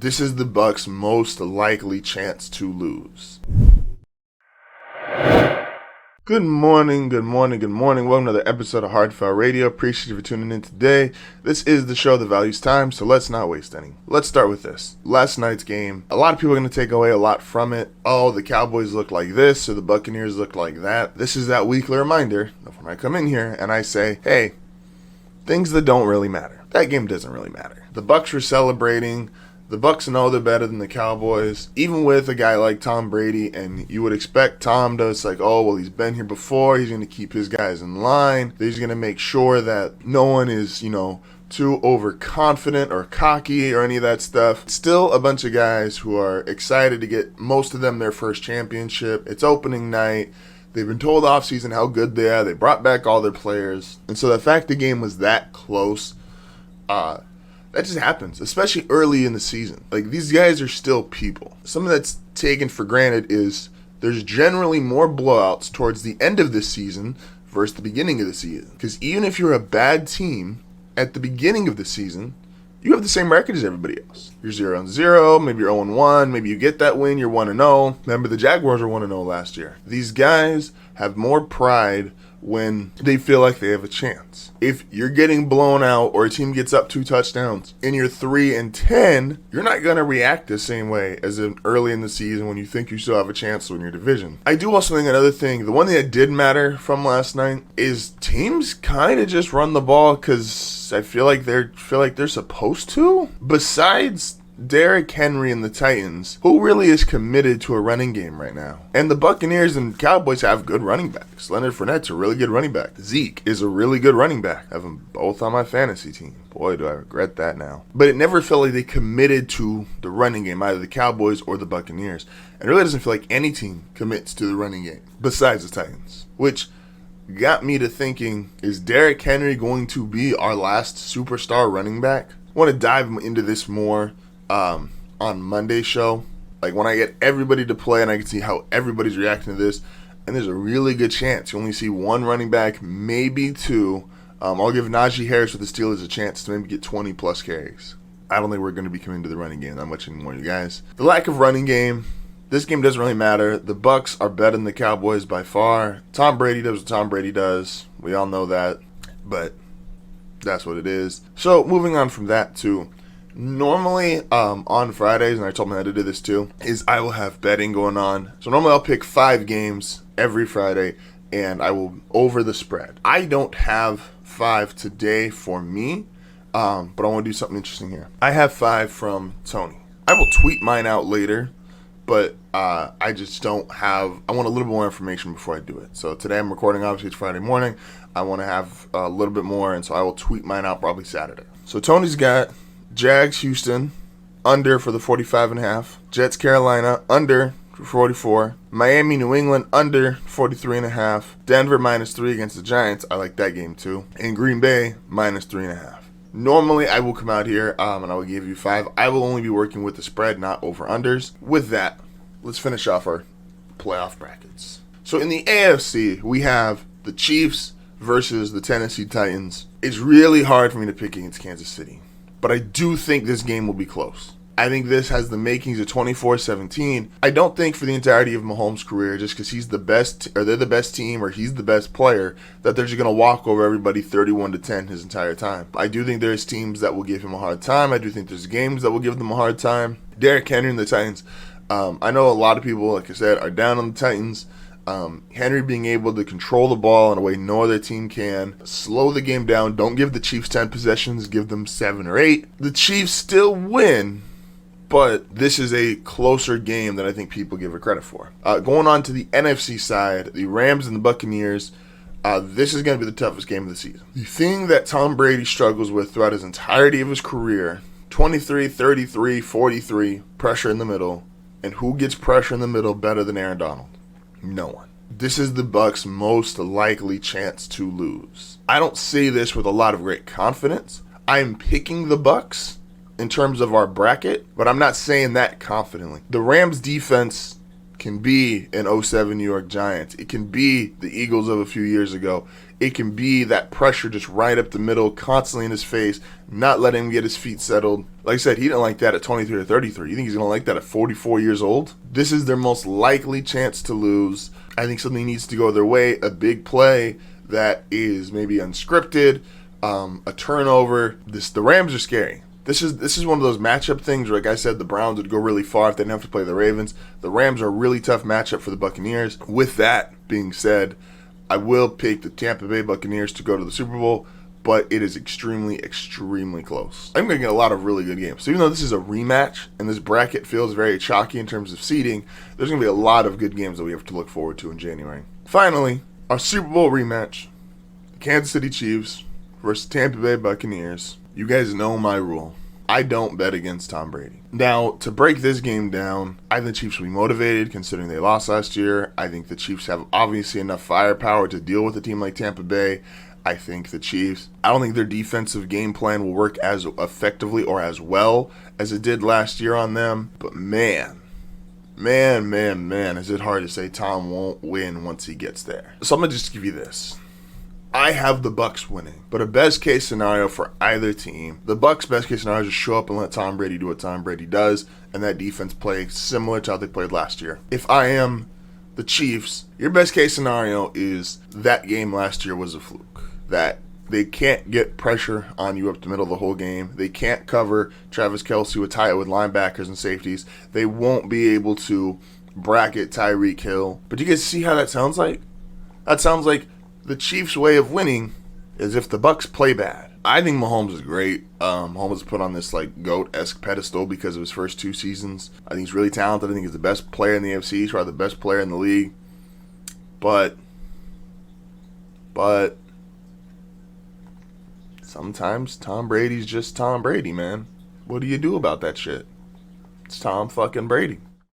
This is the Bucs' most likely chance to lose. Good morning. Welcome to another episode of Hardfire Radio. Appreciate you for tuning in today. This is the show that values time, so let's not waste any. Let's start with this. Last night's game, a lot of people are going to take away a lot from it. Oh, the Cowboys look like this, or the Buccaneers look like that. This is that weekly reminder of when I come in here and I say, hey, things that don't really matter. That game doesn't really matter. The Bucs were celebrating. The Bucs know they're better than the Cowboys, even with a guy like Tom Brady, and you would expect Tom to, it's like, oh, well, he's been here before, he's going to keep his guys in line, he's going to make sure that no one is, too overconfident or cocky or any of that stuff. Still a bunch of guys who are excited to get, most of them, their first championship. It's opening night. They've been told offseason how good they are. They brought back all their players. And so the fact the game was that close, that just happens, especially early in the season. Like, these guys are still people. Something that's taken for granted is there's generally more blowouts towards the end of the season versus the beginning of the season. Because even if you're a bad team at the beginning of the season, you have the same record as everybody else. You're 0-0, maybe you're 0-1, maybe you get that win, you're 1-0. Remember, the Jaguars were 1-0 last year. These guys have more pride when they feel like they have a chance. If you're getting blown out or a team gets up 2 touchdowns and you're 3-10, you're not going to react the same way as in early in the season when you think you still have a chance to win your division. I do also think another thing, the one thing that did matter from last night is teams kind of just run the ball because I feel like they're supposed to. Besides Derrick Henry and the Titans, who really is committed to a running game right now? And the Buccaneers and Cowboys have good running backs. Leonard Fournette's a really good running back. Zeke is a really good running back. I have them both on my fantasy team. Boy, do I regret that now. But it never felt like they committed to the running game, either the Cowboys or the Buccaneers. And it really doesn't feel like any team commits to the running game besides the Titans, which got me to thinking, is Derrick Henry going to be our last superstar running back? I want to dive into this more on Monday's show, like when I get everybody to play and I can see how everybody's reacting to this, and there's a really good chance you only see one running back, maybe 2. I'll give Najee Harris with the Steelers a chance to maybe get 20 plus carries. I don't think we're going to be coming to the running game that much anymore, you guys. The lack of running game, this game doesn't really matter. The Bucs are better than the Cowboys by far. Tom Brady does what Tom Brady does. We all know that, but that's what it is. So moving on from that to normally on Fridays, and I told my editor to do this too, is I will have betting going on. So normally I'll pick 5 games every Friday and I will over the spread. I don't have 5 today for me, but I want to do something interesting here. I have 5 from Tony. I will tweet mine out later, but I just don't have, I want a little bit more information before I do it. So today I'm recording, obviously it's Friday morning. I want to have a little bit more, and so I will tweet mine out probably Saturday. So Tony's got Jags Houston under for the 45.5. Jets Carolina under for 44. Miami New England under 43.5. Denver -3 against the Giants. I like that game too. And Green Bay -3.5. Normally I will come out here and I will give you 5. I will only be working with the spread, not over unders. With that, let's finish off our playoff brackets. So in the AFC, we have the Chiefs versus the Tennessee Titans. It's really hard for me to pick against Kansas City, but I do think this game will be close. I think this has the makings of 24-17. I don't think for the entirety of Mahomes' career, just because he's the best, or they're the best team, or he's the best player, that they're just going to walk over everybody 31-10 his entire time. I do think there's teams that will give him a hard time. I do think there's games that will give them a hard time. Derrick Henry and the Titans. I know a lot of people, like I said, are down on the Titans. Henry being able to control the ball in a way no other team can, slow the game down, don't give the Chiefs 10 possessions, give them 7 or 8. The Chiefs still win, but this is a closer game than I think people give it credit for. Going on to the NFC side, the Rams and the Buccaneers, this is going to be the toughest game of the season. The thing that Tom Brady struggles with throughout his entirety of his career, 23, 33, 43, pressure in the middle, and who gets pressure in the middle better than Aaron Donald? No one. This is the Bucs' most likely chance to lose. I don't say this with a lot of great confidence. I'm picking the Bucs in terms of our bracket, but I'm not saying that confidently. The Rams defense can be an '07 New York Giants. It can be the Eagles of a few years ago. It can be that pressure just right up the middle, constantly in his face, not letting him get his feet settled. Like I said, he didn't like that at 23 or 33. You think he's going to like that at 44 years old? This is their most likely chance to lose. I think something needs to go their way, a big play that is maybe unscripted, a turnover. The Rams are scary. This is one of those matchup things where, like I said, the Browns would go really far if they didn't have to play the Ravens. The Rams are a really tough matchup for the Buccaneers. With that being said, I will pick the Tampa Bay Buccaneers to go to the Super Bowl, but it is extremely, extremely close. I'm going to get a lot of really good games. So even though this is a rematch and this bracket feels very chalky in terms of seeding, there's going to be a lot of good games that we have to look forward to in January. Finally, our Super Bowl rematch, the Kansas City Chiefs versus Tampa Bay Buccaneers. You guys know my rule. I don't bet against Tom Brady. Now, to break this game down, I think the Chiefs will be motivated considering they lost last year. I think the Chiefs have obviously enough firepower to deal with a team like Tampa Bay. I think the Chiefs, I don't think their defensive game plan will work as effectively or as well as it did last year on them. But man, is it hard to say Tom won't win once he gets there. So I'm going to just give you this. I have the Bucs winning, but a best case scenario for either team, the Bucs' best case scenario is just show up and let Tom Brady do what Tom Brady does, and that defense play similar to how they played last year. If I am the Chiefs, your best case scenario is that game last year was a fluke, that they can't get pressure on you up the middle of the whole game. They can't cover Travis Kelce with linebackers and safeties. They won't be able to bracket Tyreek Hill. But you guys see how that sounds like? That sounds like the Chiefs' way of winning is if the Bucs play bad. I think Mahomes is great. Mahomes is put on this like GOAT-esque pedestal because of his first 2 seasons. I think he's really talented. I think he's the best player in the AFC. He's probably the best player in the league. But sometimes Tom Brady's just Tom Brady, man. What do you do about that shit? It's Tom fucking Brady.